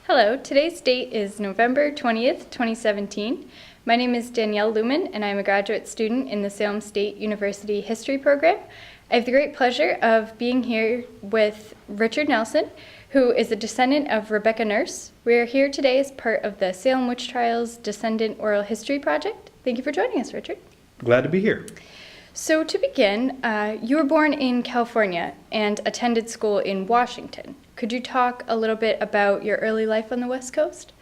Hello, today's date is November 20th, 2017. My name is Danielle Lumen, and I'm a graduate student in the Salem State University History Program. I have the great pleasure of being here with Richard Nelson, who is a descendant of Rebecca Nurse. We are here today as part of the Salem Witch Trials Descendant Oral History Project. Thank you for joining us, Richard. Glad to be here. So to begin, you were born in California and attended school in Washington. Could you talk a little bit about your early life on the West Coast?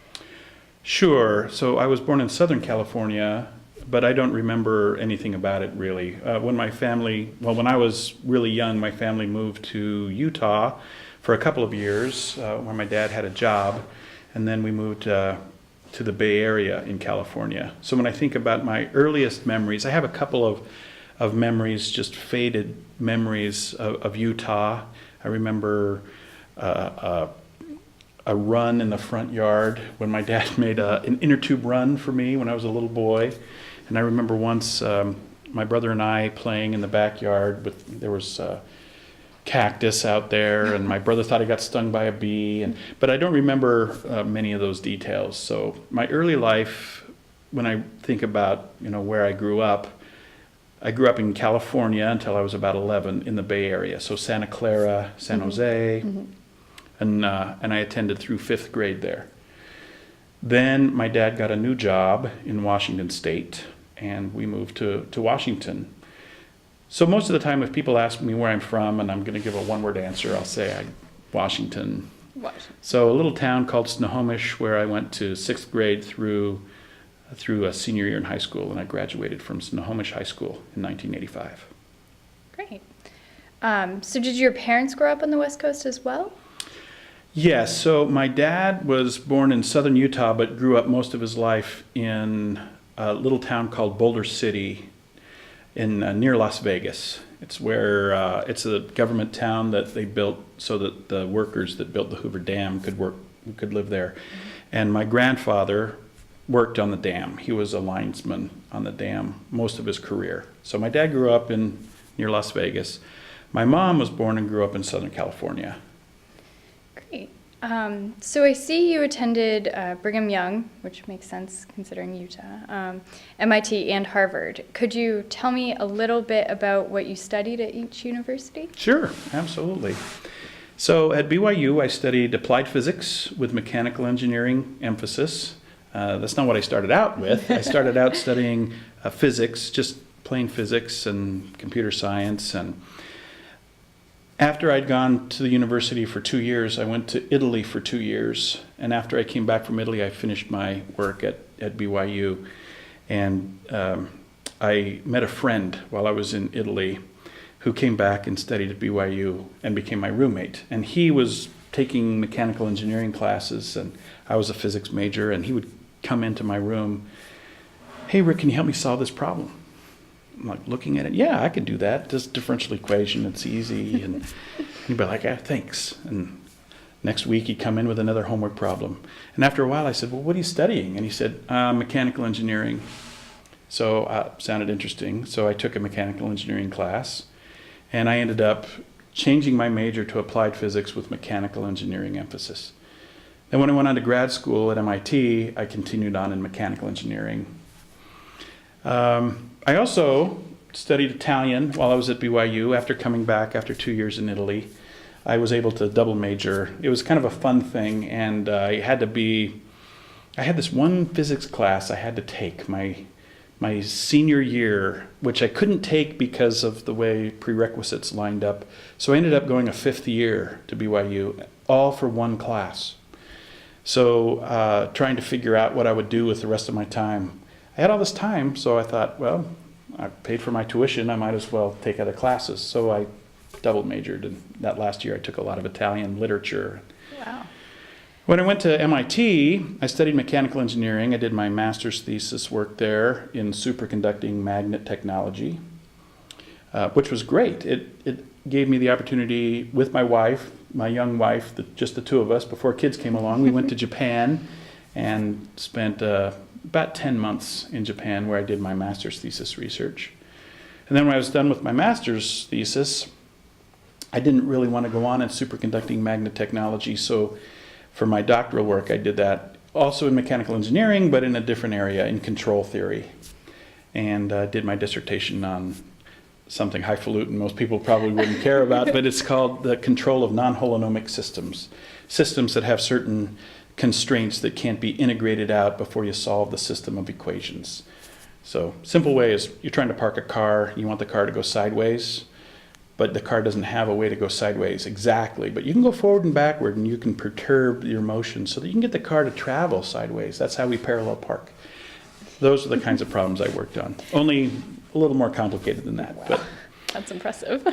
Sure. So I was born in Southern California, but I don't remember anything about it really. When I was really young, my family moved to Utah for a couple of years where my dad had a job, and then we moved to the Bay Area in California. So when I think about my earliest memories, I have a couple of memories, just faded memories of Utah. I remember a run in the front yard when my dad made an inner tube run for me when I was a little boy. And I remember once my brother and I playing in the backyard, there was cactus out there, and my brother thought he got stung by a bee. But I don't remember many of those details. So my early life, when I think about where I grew up in California until I was about 11 in the Bay Area. So Santa Clara, San Jose. Mm-hmm. And I attended through 5th grade there. Then my dad got a new job in Washington State, and we moved to Washington. So most of the time, if people ask me where I'm from, and I'm going to give a one-word answer, I'll say Washington. So a little town called Snohomish, where I went to 6th grade through a senior year in high school, and I graduated from Snohomish High School in 1985. Great. So did your parents grow up on the West Coast as well? Yes, so my dad was born in southern Utah, but grew up most of his life in a little town called Boulder City near Las Vegas. It's where it's a government town that they built so that the workers that built the Hoover Dam could live there. And my grandfather worked on the dam. He was a linesman on the dam most of his career. So my dad grew up near Las Vegas. My mom was born and grew up in Southern California. Great. So I see you attended Brigham Young, which makes sense considering Utah, MIT, and Harvard. Could you tell me a little bit about what you studied at each university? Sure, absolutely. So at BYU, I studied applied physics with mechanical engineering emphasis. That's not what I started out with. I started out studying physics, just plain physics and computer science. And after I'd gone to the university for 2 years, I went to Italy for 2 years. And after I came back from Italy, I finished my work at BYU. And I met a friend while I was in Italy who came back and studied at BYU and became my roommate. And he was taking mechanical engineering classes, and I was a physics major, and he would come into my room, "Hey, Rick, can you help me solve this problem?" I'm like looking at it, "Yeah, I can do that. Just differential equation, it's easy." And he'd be like, "Thanks." And next week he'd come in with another homework problem. And after a while I said, "Well, what are you studying?" And he said, "Mechanical engineering." So sounded interesting. So I took a mechanical engineering class, and I ended up changing my major to applied physics with mechanical engineering emphasis. Then when I went on to grad school at MIT, I continued on in mechanical engineering. I also studied Italian while I was at BYU. After coming back after 2 years in Italy, I was able to double major. It was kind of a fun thing, and I had this one physics class I had to take my senior year, which I couldn't take because of the way prerequisites lined up. So I ended up going a 5th year to BYU, all for one class. So trying to figure out what I would do with the rest of my time. I had all this time, so I thought, well, I paid for my tuition, I might as well take other classes. So I double majored, and that last year I took a lot of Italian literature. Wow. When I went to MIT, I studied mechanical engineering. I did my master's thesis work there in superconducting magnet technology, which was great. It gave me the opportunity with my wife, my young wife, just the two of us, before kids came along. We went to Japan and spent about 10 months in Japan where I did my master's thesis research. And then when I was done with my master's thesis, I didn't really want to go on in superconducting magnet technology, so For my doctoral work, I did that also in mechanical engineering, but in a different area, in control theory. And did my dissertation on something highfalutin most people probably wouldn't care about, but it's called the control of non-holonomic systems. Systems that have certain constraints that can't be integrated out before you solve the system of equations. So simple way is you're trying to park a car, you want the car to go sideways, but the car doesn't have a way to go sideways exactly. But you can go forward and backward, and you can perturb your motion so that you can get the car to travel sideways. That's how we parallel park. Those are the kinds of problems I worked on. Only a little more complicated than that. Wow. But That's impressive.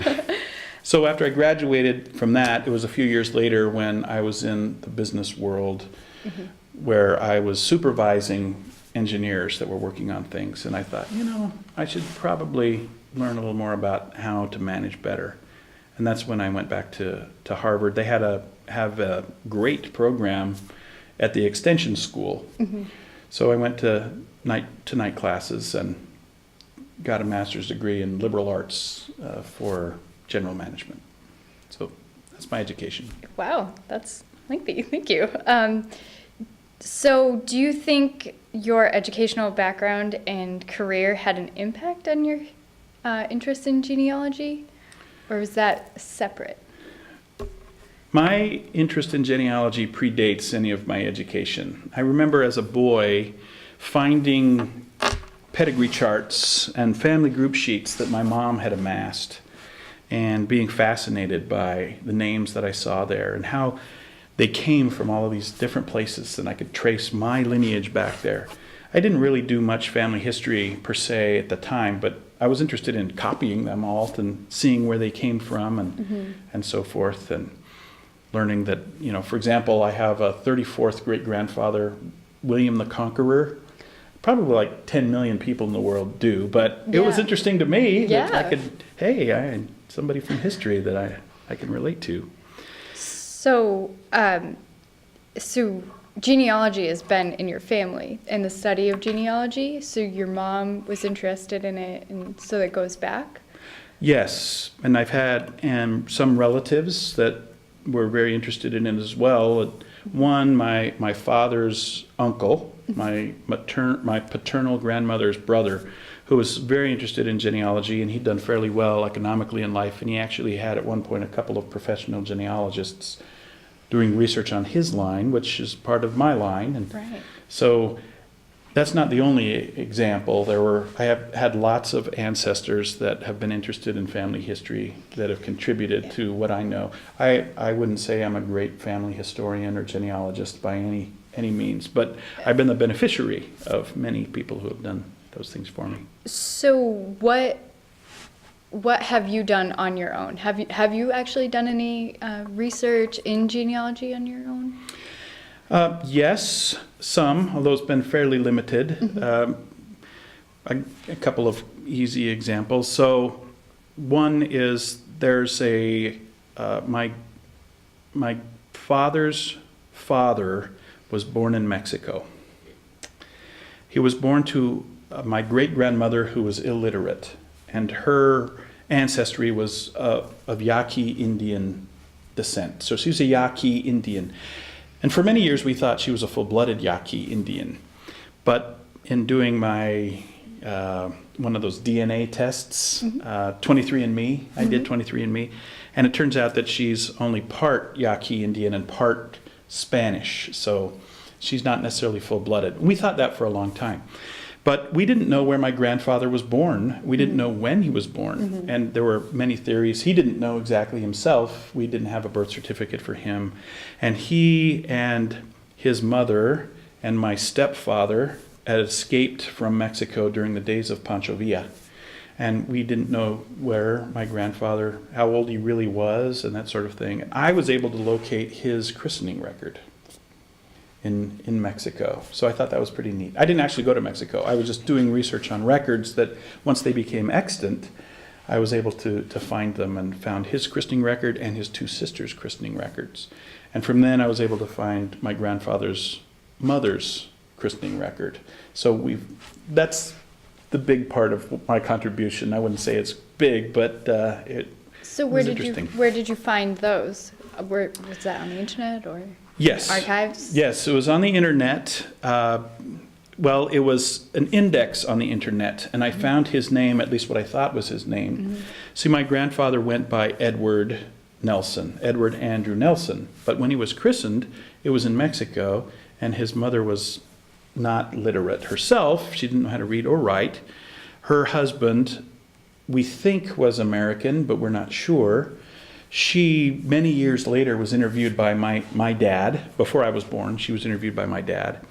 so after I graduated from that, it was a few years later when I was in the business world where I was supervising engineers that were working on things. And I thought, I should probably learn a little more about how to manage better. And that's when I went back to Harvard. They have a great program at the extension school. So I went to night classes and got a master's degree in liberal arts for general management. So that's my education. Wow, that's lengthy. Thank you. So do you think your educational background and career had an impact on your interest in genealogy, or was that separate? My interest in genealogy predates any of my education. I remember as a boy finding pedigree charts and family group sheets that my mom had amassed and being fascinated by the names that I saw there and how they came from all of these different places, and I could trace my lineage back there. I didn't really do much family history per se at the time, but I was interested in copying them all and seeing where they came from and so forth, and learning that, for example, I have a 34th great-grandfather, William the Conqueror. Probably like 10 million people in the world do, but it was interesting to me that I could, I'm somebody from history that I can relate to. So, so genealogy has been in your family and the study of genealogy. So your mom was interested in it, and so that goes back? Yes, and I've had some relatives that were very interested in it as well. One, my father's uncle, my paternal grandmother's brother, who was very interested in genealogy, and he'd done fairly well economically in life, and he actually had at one point a couple of professional genealogists doing research on his line, which is part of my line. And so that's not the only example. I have had lots of ancestors that have been interested in family history that have contributed to what I know. I wouldn't say I'm a great family historian or genealogist by any means, but I've been the beneficiary of many people who have done those things for me. So what have you done on your own? Have you actually done any research in genealogy on your own? Yes, some, although it's been fairly limited. A couple of easy examples. So one is there's my father's father was born in Mexico. He was born to my great-grandmother who was illiterate, and her ancestry was of Yaqui Indian descent. So she was a Yaqui Indian. And for many years we thought she was a full-blooded Yaqui Indian. But in doing my one of those DNA tests, 23andMe, I did 23andMe, and it turns out that she's only part Yaqui Indian and part Spanish. So she's not necessarily full-blooded. We thought that for a long time. But we didn't know where my grandfather was born. We didn't know when he was born. And there were many theories. He didn't know exactly himself. We didn't have a birth certificate for him. And he and his mother and my stepfather had escaped from Mexico during the days of Pancho Villa. And we didn't know where my grandfather, how old he really was, and that sort of thing. And I was able to locate his christening record in Mexico. So I thought that was pretty neat. I didn't actually go to Mexico. I was just doing research on records that once they became extant, I was able to find them, and found his christening record and his two sisters' christening records. And from then I was able to find my grandfather's mother's christening record. So that's the big part of my contribution. I wouldn't say it's big, but it So was interesting. where did you find those? Was that on the internet or? Yes. archives? Yes, it was on the internet. Well, it was an index on the internet, and I found his name, at least what I thought was his name. See, my grandfather went by Edward Nelson, Edward Andrew Nelson, but when he was christened, it was in Mexico, and his mother was not literate herself. She didn't know how to read or write. Her husband, we think, was American, but we're not sure. She, many years later, was interviewed by my dad. Before I was born, she was interviewed by my dad.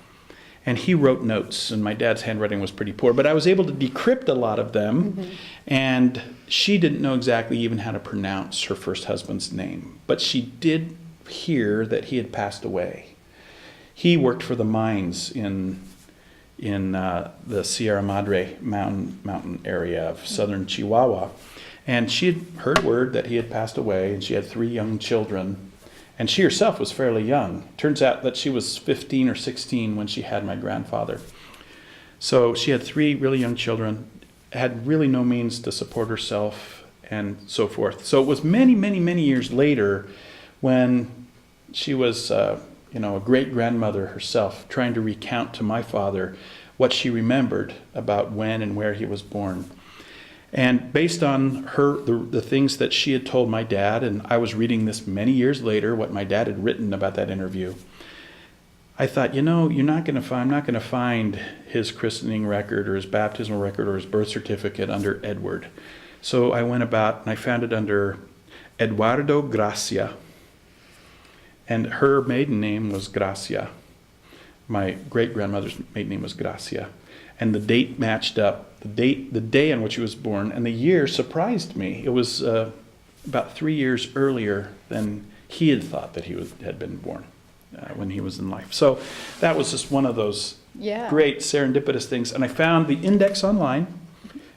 And he wrote notes, and my dad's handwriting was pretty poor. But I was able to decrypt a lot of them, and she didn't know exactly even how to pronounce her first husband's name. But she did hear that he had passed away. He worked for the mines in the Sierra Madre mountain area of southern Chihuahua. And she had heard word that he had passed away, and she had 3 young children. And she herself was fairly young. Turns out that she was 15 or 16 when she had my grandfather. So she had 3 really young children, had really no means to support herself, and so forth. So it was many, many, many years later when she was a great-grandmother herself, trying to recount to my father what she remembered about when and where he was born. And based on the things that she had told my dad, and I was reading this many years later, what my dad had written about that interview, I thought, I'm not going to find his christening record or his baptismal record or his birth certificate under Edward. So I went about and I found it under Eduardo Gracia. And her maiden name was Gracia. My great-grandmother's maiden name was Gracia. And the date matched up. The day on which he was born, and the year surprised me. It was about 3 years earlier than he had thought that he had been born when he was in life. So that was just one of those great serendipitous things. And I found the index online,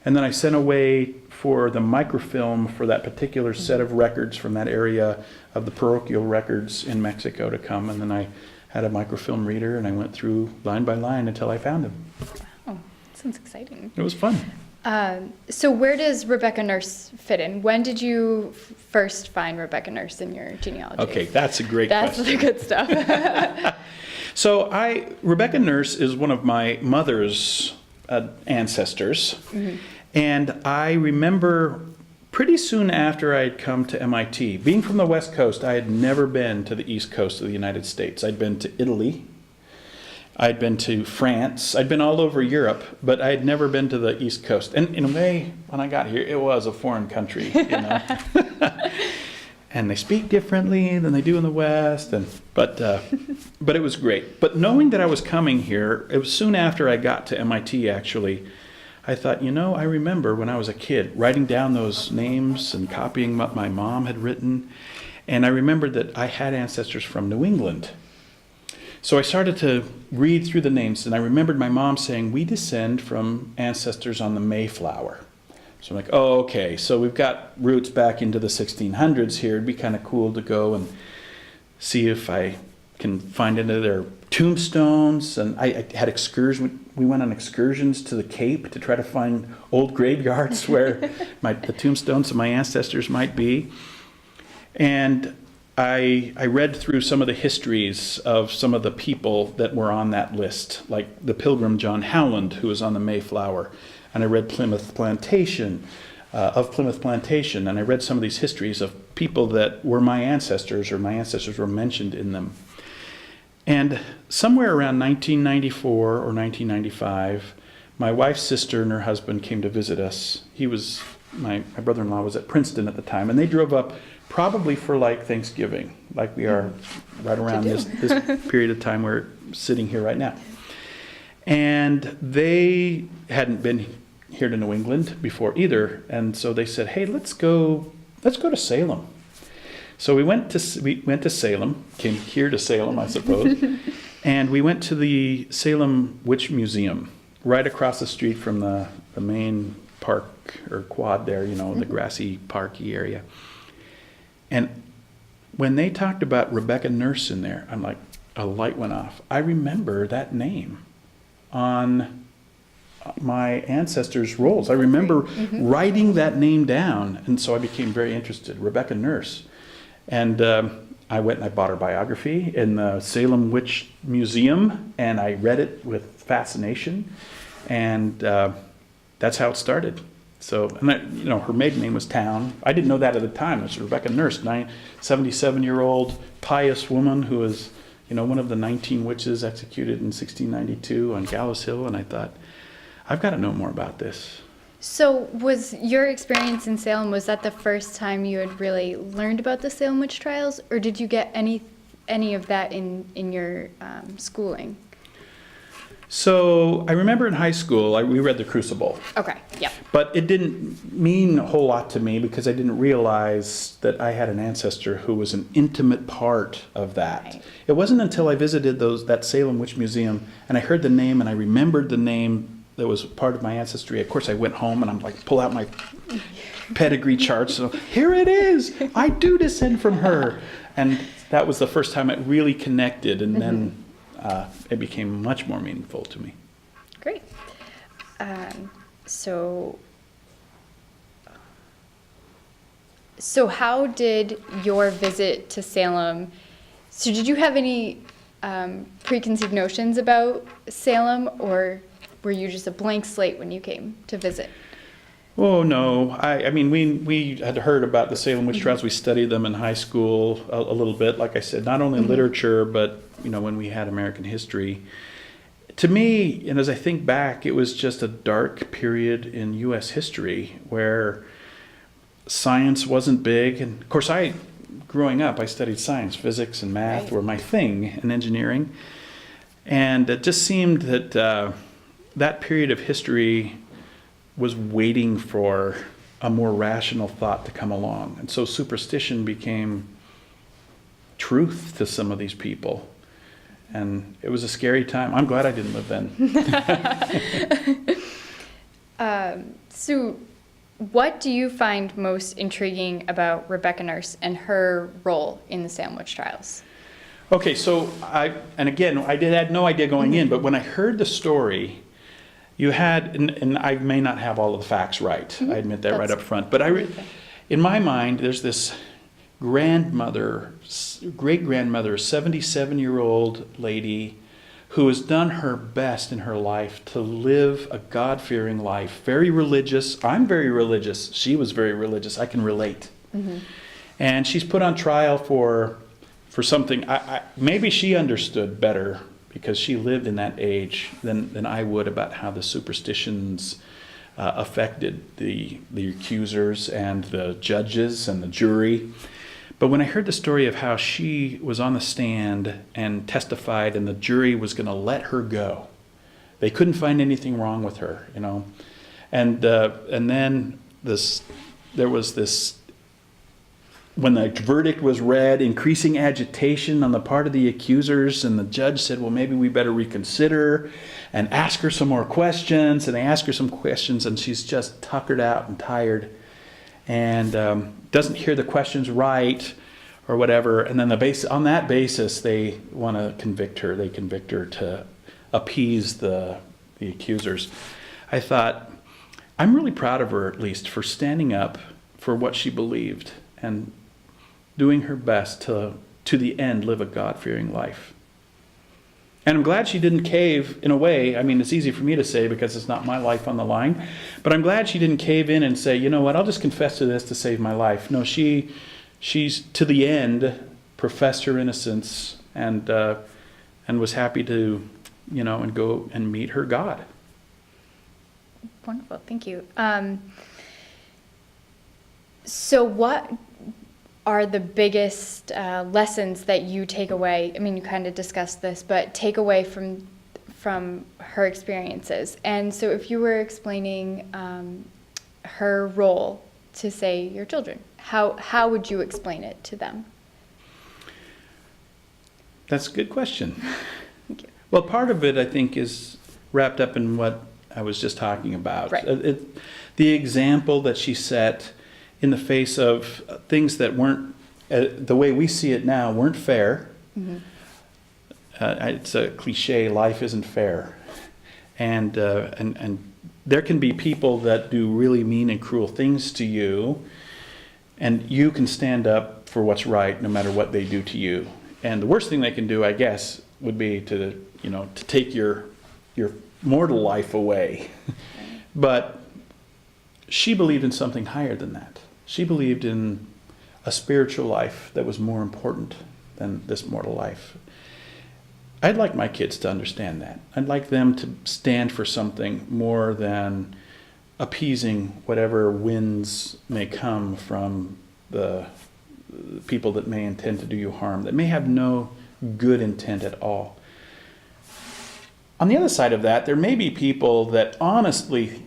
and then I sent away for the microfilm for that particular set of records from that area of the parochial records in Mexico to come. And then I had a microfilm reader, and I went through line by line until I found him. Oh, sounds exciting. It was fun. So where does Rebecca Nurse fit in? When did you first find Rebecca Nurse in your genealogy? Okay, that's a great question. That's the good stuff. So Rebecca Nurse is one of my mother's ancestors. And I remember pretty soon after I had come to MIT, being from the West Coast, I had never been to the East Coast of the United States. I'd been to Italy. I'd been to France. I'd been all over Europe, but I had never been to the East Coast. And in a way, when I got here, it was a foreign country, And they speak differently than they do in the West. But it was great. But knowing that I was coming here, it was soon after I got to MIT, actually, I thought, I remember when I was a kid writing down those names and copying what my mom had written. And I remembered that I had ancestors from New England. So I started to read through the names, and I remembered my mom saying, we descend from ancestors on the Mayflower. So I'm like, oh, okay, so we've got roots back into the 1600s here. It'd be kind of cool to go and see if I can find any of their tombstones. And I had excursions. We went on excursions to the Cape to try to find old graveyards where the tombstones of my ancestors might be. And I read through some of the histories of some of the people that were on that list, like the Pilgrim John Howland, who was on the Mayflower. And I read Plymouth Plantation, and I read some of these histories of people that were my ancestors, or my ancestors were mentioned in them. And somewhere around 1994 or 1995, my wife's sister and her husband came to visit us. My brother-in-law was at Princeton at the time, and they drove up probably for Thanksgiving, like we are right around this period of time we're sitting here right now. And they hadn't been here to New England before either, and so they said, hey, let's go to Salem. So we went to Salem, came here to Salem, I suppose, and we went to the Salem Witch Museum, right across the street from the main park or quad there, the grassy parky area. And when they talked about Rebecca Nurse in there, I'm like, a light went off. I remember that name on my ancestors' rolls. I remember writing that name down, and so I became very interested. Rebecca Nurse. And I went and I bought her biography in the Salem Witch Museum, and I read it with fascination, and that's how it started. So, and that, you know, her maiden name was Town. I didn't know that at the time. It was Rebecca Nurse, 77-year-old pious woman who was, you know, one of the 19 witches executed in 1692 on Gallows Hill, and I thought, I've got to know more about this. So was your experience in Salem, was that the first time you had really learned about the Salem witch trials, or did you get any of that in your schooling? So I remember in high school, we read The Crucible. Okay, yeah. But it didn't mean a whole lot to me because I didn't realize that I had an ancestor who was an intimate part of that. Right. It wasn't until I visited that Salem Witch Museum and I heard the name and I remembered the name that was part of my ancestry. Of course, I went home and I'm like, pull out my pedigree chart. So here it is. I do descend from her. And that was the first time it really connected. And then it became much more meaningful to me. Great. So how did your visit to Salem, so did you have any preconceived notions about Salem, or were you just a blank slate when you came to visit? Oh, no. I mean, we had heard about the Salem witch trials. We studied them in high school a little bit. Like I said, not only literature, but, you know, when we had American history. To me, and as I think back, it was just a dark period in U.S. history where science wasn't big. And, of course, growing up, I studied science. Physics and math Right. were my thing, and engineering. And it just seemed that that period of history was waiting for a more rational thought to come along. And so superstition became truth to some of these people. And it was a scary time. I'm glad I didn't live then. So what do you find most intriguing about Rebecca Nurse and her role in the Salem witch trials? Okay, so I had no idea going in, but when I heard the story, you had, and I may not have all of the facts right. I admit that right up front. But in my mind, there's this great-grandmother, 77-year-old lady who has done her best in her life to live a God-fearing life. Very religious. I'm very religious. She was very religious. I can relate. Mm-hmm. And she's put on trial for something. Maybe she understood better because she lived in that age than I would about how the superstitions affected the accusers and the judges and the jury. But when I heard the story of how she was on the stand and testified and the jury was going to let her go, they couldn't find anything wrong with her, you know. And then there was this, when the verdict was read, increasing agitation on the part of the accusers, and the judge said, well, maybe we better reconsider and ask her some more questions. And they ask her some questions, and she's just tuckered out and tired and doesn't hear the questions right or whatever. And then on that basis, they want to convict her. They convict her to appease the accusers. I thought, I'm really proud of her, at least, for standing up for what she believed and doing her best to the end live a God-fearing life. And I'm glad she didn't cave in a way. I mean, it's easy for me to say because it's not my life on the line. But I'm glad she didn't cave in and say, you know what, I'll just confess to this to save my life. No, she's to the end professed her innocence and was happy to, you know, and go and meet her God. Wonderful, thank you. So what are the biggest lessons that you take away? I mean, you kind of discussed this, but take away from her experiences. And so if you were explaining her role to, say, your children, how would you explain it to them? That's a good question. Thank you. Well, part of it, I think, is wrapped up in what I was just talking about. Right. The example that she set in the face of things that weren't, the way we see it now, weren't fair. Mm-hmm. It's a cliche, life isn't fair. And there can be people that do really mean and cruel things to you, and you can stand up for what's right, no matter what they do to you. And the worst thing they can do, I guess, would be to take your mortal life away. But she believed in something higher than that. She believed in a spiritual life that was more important than this mortal life. I'd like my kids to understand that. I'd like them to stand for something more than appeasing whatever winds may come from the people that may intend to do you harm, that may have no good intent at all. On the other side of that, there may be people that honestly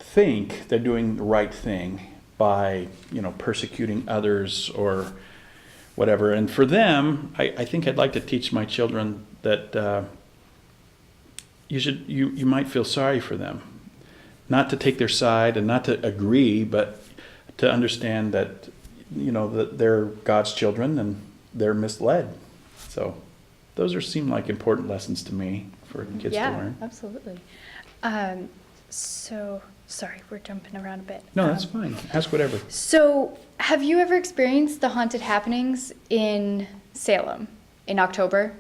think they're doing the right thing by, persecuting others or whatever. And for them, I think I'd like to teach my children that you might feel sorry for them. Not to take their side and not to agree, but to understand that, that they're God's children and they're misled. So those seem like important lessons to me for kids to learn. Yeah, absolutely. So, sorry, we're jumping around a bit. No, that's fine. Ask whatever. So, have you ever experienced the haunted happenings in Salem in October?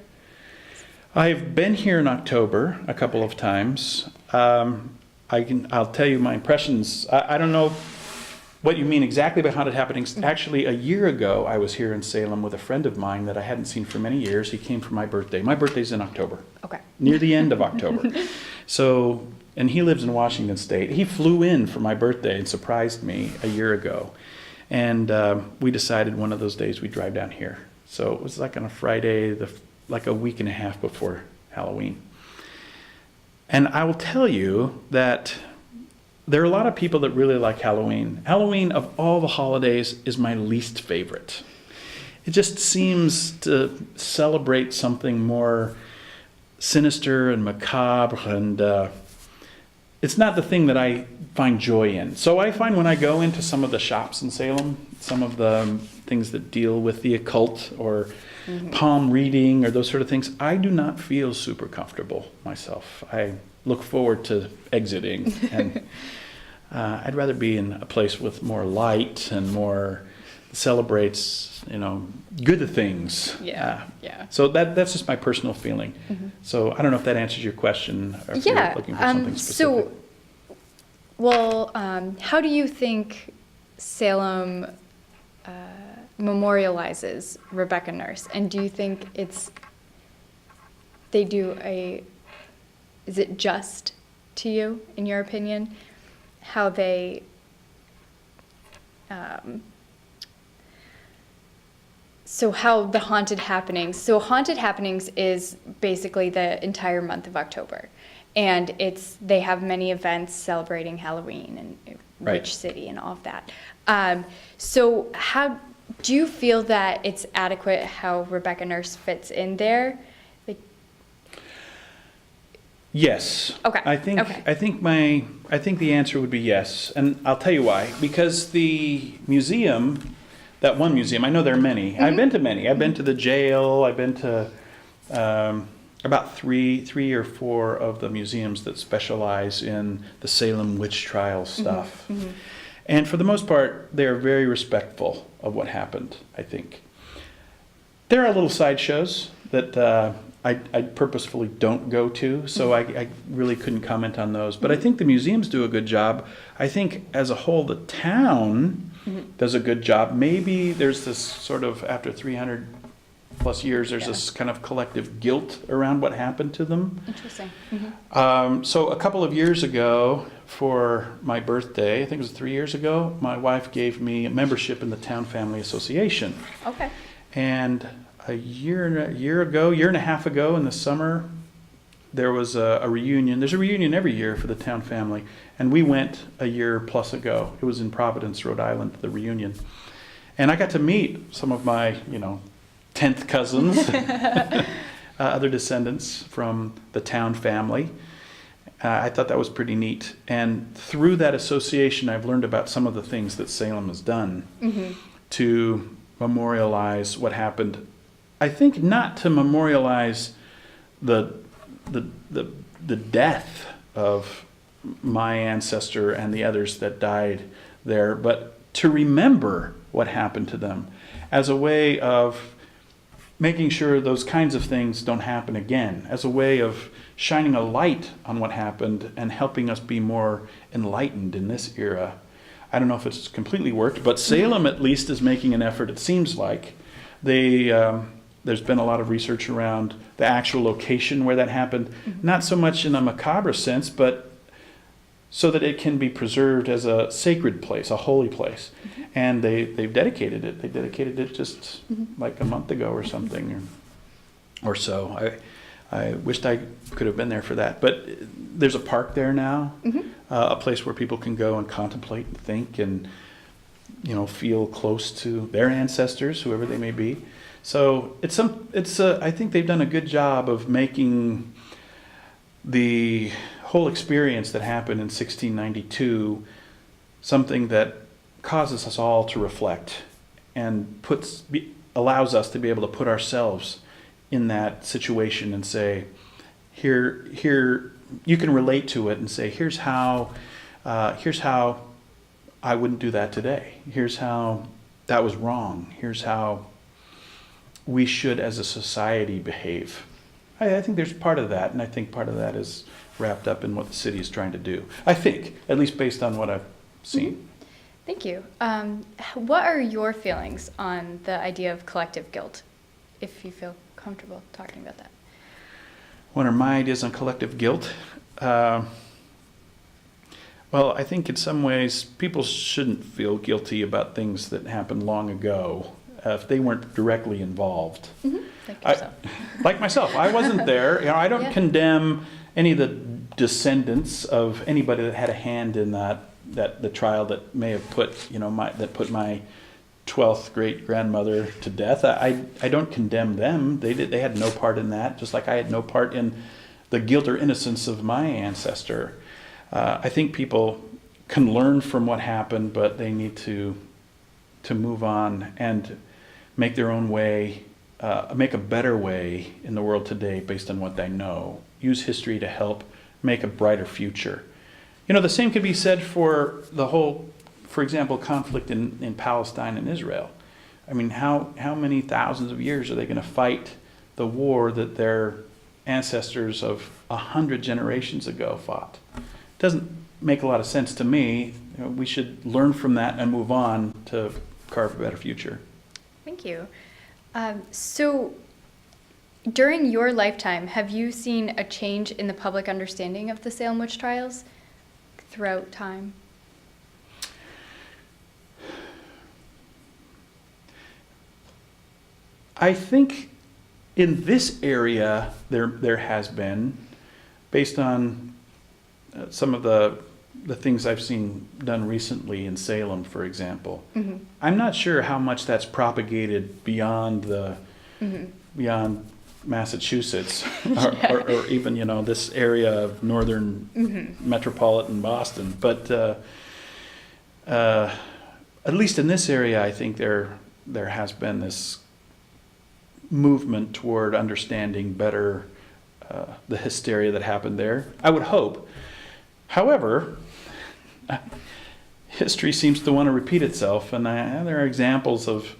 I've been here in October a couple of times. I'll tell you my impressions. I don't know what you mean exactly by haunted happenings. Actually, a year ago, I was here in Salem with a friend of mine that I hadn't seen for many years. He came for my birthday. My birthday's in October. Okay. Near the end of October. So, and he lives in Washington State. He flew in for my birthday and surprised me a year ago. And we decided one of those days we'd drive down here. So it was like on a Friday, like a week and a half before Halloween. And I will tell you that there are a lot of people that really like Halloween. Halloween, of all the holidays, is my least favorite. It just seems to celebrate something more sinister and macabre, and it's not the thing that I find joy in. So I find when I go into some of the shops in Salem, some of the things that deal with the occult or palm reading or those sort of things, I do not feel super comfortable myself. I look forward to exiting, and I'd rather be in a place with more light and more celebrates, good things. Yeah. So that's just my personal feeling. So I don't know if that answers your question, or if you're looking for something specific. How do you think Salem memorializes Rebecca Nurse? And do you think is it just to you, in your opinion, how they how the Haunted Happenings is basically the entire month of October, and they have many events celebrating Halloween and Witch City and all of that. So how do you feel that it's adequate how Rebecca Nurse fits in there? Yes. Okay. I think the answer would be yes, and I'll tell you why. Because the museum, that one museum, I know there are many. I've been to many. I've been to the jail. I've been to about three or four of the museums that specialize in the Salem witch trial stuff. And for the most part, they're very respectful of what happened, I think. There are little sideshows that I purposefully don't go to, so I really couldn't comment on those. But I think the museums do a good job. I think as a whole, the town does a good job. Maybe there's this sort of, after 300 plus years, there's this kind of collective guilt around what happened to them. Interesting. So a couple of years ago, for my birthday, I think it was 3 years ago, my wife gave me a membership in the Town Family Association. Okay. And a year and a half ago in the summer, there was a reunion. There's a reunion every year for the Town Family. And we went a year plus ago. It was in Providence, Rhode Island, the reunion. And I got to meet some of my, 10th cousins, other descendants from the Town Family. I thought that was pretty neat. And through that association, I've learned about some of the things that Salem has done to memorialize what happened. I think not to memorialize the death of my ancestor and the others that died there, but to remember what happened to them. as a way of making sure those kinds of things don't happen again, as a way of shining a light on what happened and helping us be more enlightened in this era. I don't know if it's completely worked, but Salem at least is making an effort, it seems like. There's been a lot of research around the actual location where that happened, not so much in a macabre sense, but so that it can be preserved as a sacred place, a holy place. And they've dedicated it. They dedicated it just like a month ago or something, or so. I wished I could have been there for that. But there's a park there now, a place where people can go and contemplate and think and, feel close to their ancestors, whoever they may be. So I think they've done a good job of making the whole experience that happened in 1692 something that causes us all to reflect and allows us to be able to put ourselves in that situation and say, here you can relate to it and say, here's how I wouldn't do that today. Here's how that was wrong. Here's how we should as a society behave. I think there's part of that, and I think part of that is wrapped up in what the city is trying to do. I think, at least based on what I've seen. Thank you. What are your feelings on the idea of collective guilt, if you feel comfortable talking about that? What are my ideas on collective guilt? Well, I think in some ways people shouldn't feel guilty about things that happened long ago if they weren't directly involved. Like yourself. Like myself, I wasn't there. I don't condemn any of the descendants of anybody that had a hand in the trial that may have put my 12th great grandmother to death. I don't condemn them. They had no part in that, just like I had no part in the guilt or innocence of my ancestor. I think people can learn from what happened, but they need to move on and make their own way, make a better way in the world today based on what they know. Use history to help make a brighter future. The same could be said for the whole, for example, conflict in Palestine and Israel. I mean, how many thousands of years are they going to fight the war that their ancestors of 100 generations ago fought? It doesn't make a lot of sense to me. We should learn from that and move on to carve a better future. Thank you. So during your lifetime, have you seen a change in the public understanding of the Salem witch trials throughout time? I think in this area there has been, based on some of the things I've seen done recently in Salem, for example. I'm not sure how much that's propagated beyond beyond Massachusetts or even this area of northern metropolitan Boston. But at least in this area, I think there has been this movement toward understanding better the hysteria that happened there. I would hope. However, history seems to want to repeat itself, and there are examples of,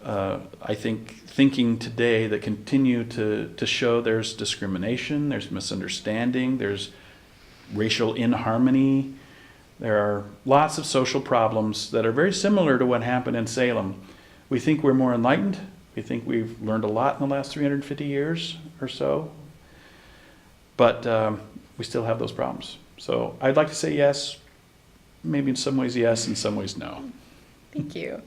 I think, thinking today that continue to show there's discrimination, there's misunderstanding, there's racial inharmony. There are lots of social problems that are very similar to what happened in Salem. We think we're more enlightened. We think we've learned a lot in the last 350 years or so, but we still have those problems. So I'd like to say yes, maybe in some ways yes, in some ways no. Thank you.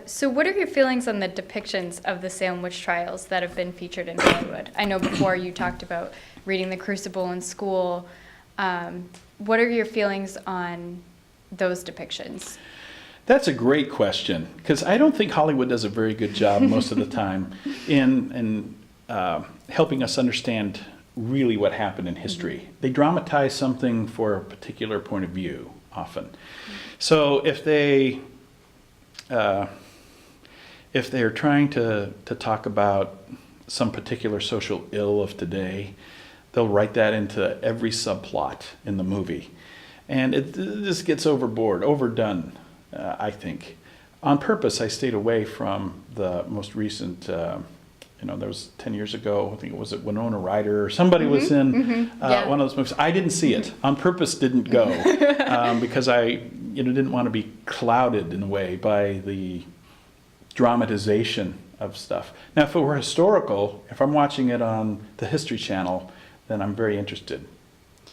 So what are your feelings on the depictions of the Salem witch trials that have been featured in Hollywood? I know before you talked about reading The Crucible in school. What are your feelings on those depictions? That's a great question, because I don't think Hollywood does a very good job most of the time in helping us understand really what happened in history. They dramatize something for a particular point of view often. So if they're trying to talk about some particular social ill of today, they'll write that into every subplot in the movie. And it just gets overboard, overdone, I think. on purpose, I stayed away from the most recent, there was 10 years ago, I think it was at Winona Ryder, or somebody was in Yeah. one of those movies. I didn't see it. On purpose didn't go because I didn't want to be clouded in a way by the dramatization of stuff. Now, if it were historical, if I'm watching it on the History Channel, then I'm very interested.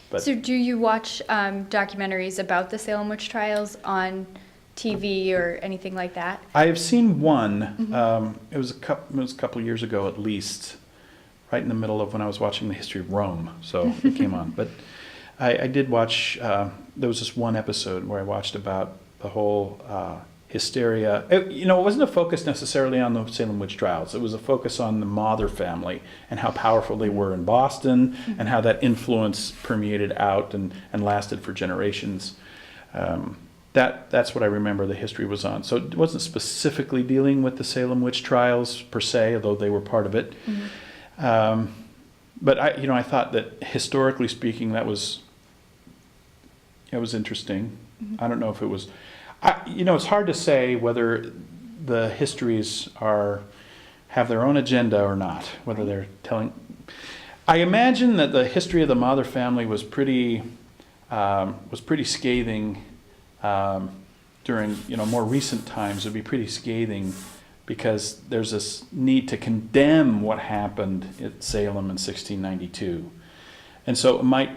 But So do you watch documentaries about the Salem witch trials on TV or anything like that? I have seen one. It was a couple of years ago at least, right in the middle of when I was watching the history of Rome. So it came on. But I did watch. There was this one episode where I watched about the whole hysteria. It wasn't a focus necessarily on the Salem witch trials. It was a focus on the Mather family and how powerful they were in Boston and how that influence permeated out and lasted for generations. That's what I remember the history was on. So it wasn't specifically dealing with the Salem witch trials per se, although they were part of it. But I thought that historically speaking, it was interesting. I don't know if it was. It's hard to say whether the histories have their own agenda or not. Whether they're telling. I imagine that the history of the Mather family was pretty scathing. During more recent times, it'd be pretty scathing because there's this need to condemn what happened at Salem in 1692, and so it might,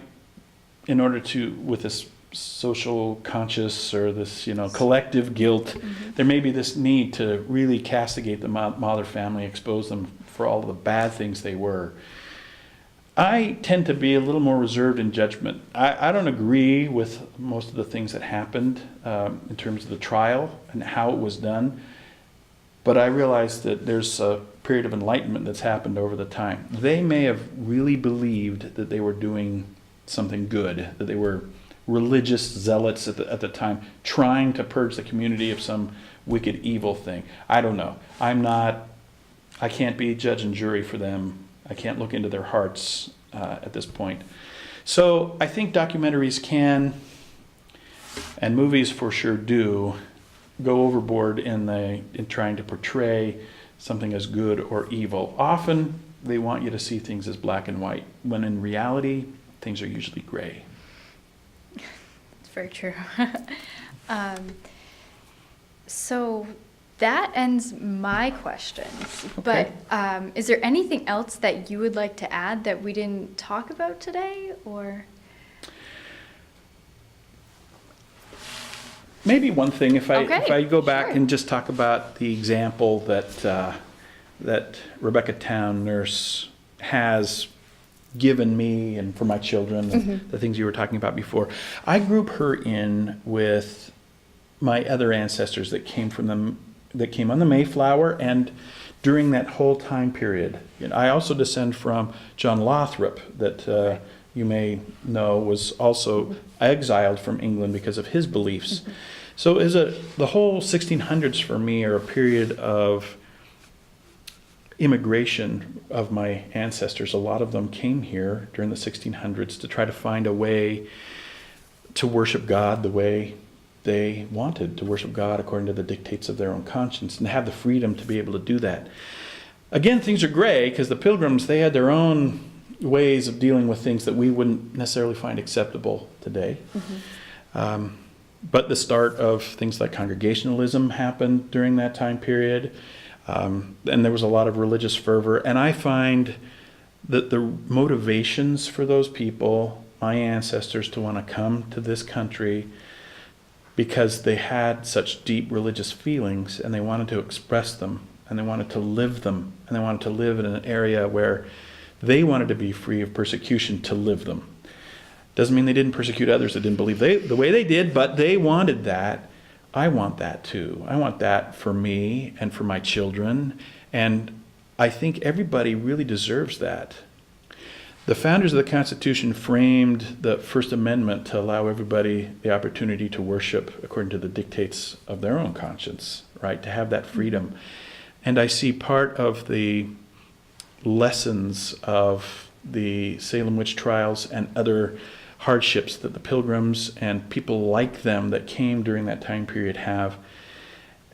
in order to, with this social conscious or this collective guilt, there may be this need to really castigate the Mather family, expose them for all of the bad things they were. I tend to be a little more reserved in judgment. I don't agree with most of the things that happened in terms of the trial and how it was done, but I realize that there's a period of enlightenment that's happened over the time. They may have really believed that they were doing something good, that they were religious zealots at the time, trying to purge the community of some wicked, evil thing. I don't know. I can't be judge and jury for them. I can't look into their hearts at this point. So I think documentaries can, and movies for sure do, go overboard in trying to portray something as good or evil. Often they want you to see things as black and white, when in reality, things are usually gray. It's very true. So that ends my questions. Okay. But is there anything else that you would like to add that we didn't talk about today, or? Maybe one thing, if I go back sure. and just talk about the example that Rebecca Town Nurse has given me and for my children, and the things you were talking about before. I group her in with my other ancestors that came on the Mayflower and during that whole time period. I also descend from John Lothrop, that you may know was also exiled from England because of his beliefs. So the whole 1600s for me are a period of immigration of my ancestors. A lot of them came here during the 1600s to try to find a way to worship God the way they wanted to worship God, according to the dictates of their own conscience, and have the freedom to be able to do that. Again, things are gray because the Pilgrims, they had their own ways of dealing with things that we wouldn't necessarily find acceptable today. But the start of things like Congregationalism happened during that time period. And there was a lot of religious fervor. And I find that the motivations for those people, my ancestors, to want to come to this country because they had such deep religious feelings and they wanted to express them and they wanted to live them and they wanted to live in an area where they wanted to be free of persecution to live them. Doesn't mean they didn't persecute others that didn't believe the way they did, but they wanted that. I want that too. I want that for me and for my children. And I think everybody really deserves that. The founders of the Constitution framed the First Amendment to allow everybody the opportunity to worship according to the dictates of their own conscience, right? To have that freedom. And I see part of the lessons of the Salem witch trials and other hardships that the Pilgrims and people like them that came during that time period have.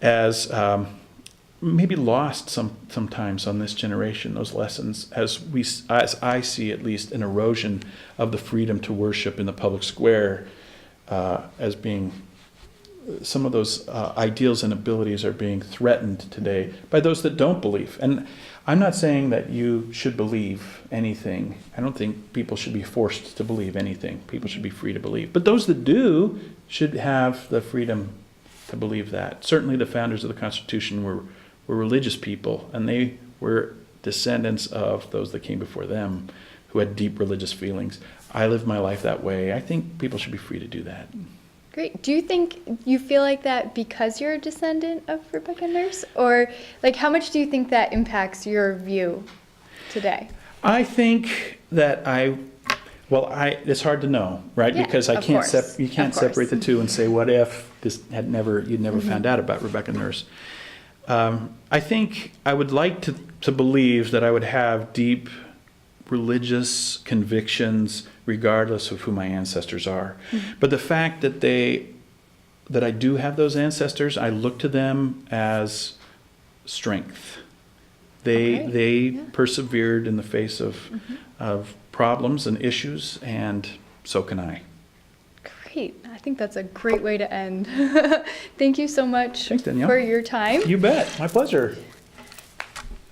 as maybe lost sometimes on this generation, those lessons, as I see at least an erosion of the freedom to worship in the public square, as being some of those ideals and abilities are being threatened today by those that don't believe. And I'm not saying that you should believe anything. I don't think people should be forced to believe anything. People should be free to believe. But those that do should have the freedom to believe that. Certainly the founders of the Constitution were religious people, and they were descendants of those that came before them who had deep religious feelings. I live my life that way. I think people should be free to do that. Great. Do you think you feel like that because you're a descendant of Rebecca Nurse? Or like how much do you think that impacts your view today? I think that it's hard to know, right? Yeah, because of course. You can't Of course. separate the two and say, what if this you'd never found out about Rebecca Nurse? I think I would like to believe that I would have deep religious convictions regardless of who my ancestors are. Mm-hmm. But the fact that I do have those ancestors, I look to them as strength. They persevered in the face of problems and issues, and so can I. Great. I think that's a great way to end. Thank you so much Thanks, Danielle. for your time. You bet. My pleasure.